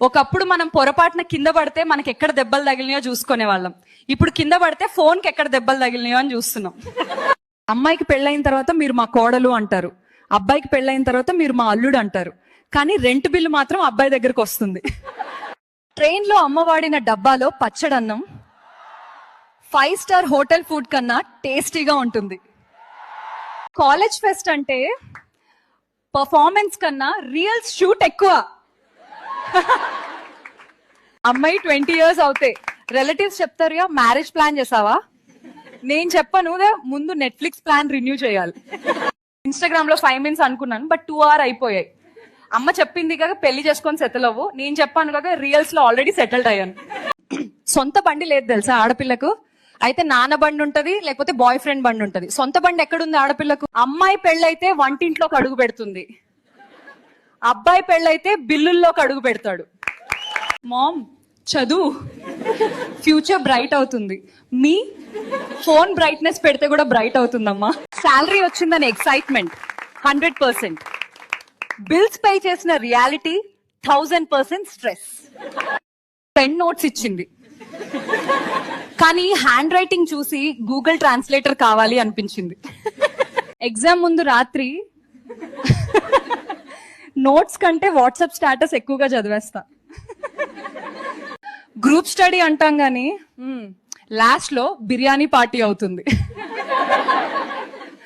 ఒకప్పుడు మనం పొరపాటున కింద పడితే మనకి ఎక్కడ దెబ్బలు తగిలినాయో చూసుకునే వాళ్ళం. ఇప్పుడు కింద పడితే ఫోన్ కి ఎక్కడ దెబ్బలు తగిలినాయో అని చూస్తున్నాం. అమ్మాయికి పెళ్ళైన తర్వాత మీరు మా కోడలు అంటారు, అబ్బాయికి పెళ్ళైన తర్వాత మీరు మా అల్లుడు అంటారు. కానీ రెంట్ బిల్లు మాత్రం అబ్బాయి దగ్గరకు వస్తుంది. ట్రైన్ లో అమ్మ వాడిన డబ్బాలో పచ్చడన్నం 5 స్టార్ హోటల్ ఫుడ్ కన్నా టేస్టీగా ఉంటుంది. కాలేజ్ ఫెస్ట్ అంటే పర్ఫార్మెన్స్ కన్నా రియల్ షూట్ ఎక్కువ. అమ్మాయి 20 years అవుతాయి, రిలేటివ్స్ చెప్తారుగా మ్యారేజ్ ప్లాన్ చేసావా? నేను చెప్పను, ముందు నెట్ఫ్లిక్స్ ప్లాన్ రిన్యూ చేయాలి. ఇన్స్టాగ్రామ్ లో 5 minutes అనుకున్నాను, బట్ 2 hours అయిపోయాయి. అమ్మ చెప్పింది కాక పెళ్లి చేసుకొని సెటిల్ అవ్వు, నేను చెప్పాను కాక రియల్స్ లో ఆల్రెడీ సెటిల్డ్ అయ్యాను. సొంత బండి లేదు తెలుసా ఆడపిల్లకు? అయితే నాన్న బండి ఉంటది, లేకపోతే బాయ్ ఫ్రెండ్ బండి ఉంటది. సొంత బండి ఎక్కడుంది ఆడపిల్లకు? అమ్మాయి పెళ్ళైతే వంటింట్లోకి అడుగు పెడుతుంది, అబ్బాయి పెళ్ళైతే బిల్లుల్లోకి అడుగు పెడతాడు. మామ్ చదువు, ఫ్యూచర్ బ్రైట్ అవుతుంది. మీ ఫోన్ బ్రైట్నెస్ పెడితే కూడా బ్రైట్ అవుతుందమ్మా. శాలరీ వచ్చిందని ఎక్సైట్మెంట్ 100%, బిల్స్ పే చేసిన రియాలిటీ 1000% స్ట్రెస్. 10 notes ఇచ్చింది, కానీ హ్యాండ్ రైటింగ్ చూసి గూగుల్ ట్రాన్స్లేటర్ కావాలి అనిపించింది. ఎగ్జామ్ ముందు రాత్రి నోట్స్ కంటే వాట్సాప్ స్టేటస్ ఎక్కువగా చదివేస్తా. గ్రూప్ స్టడీ అంటాం గానీ లాస్ట్ లో బిర్యానీ పార్టీ అవుతుంది.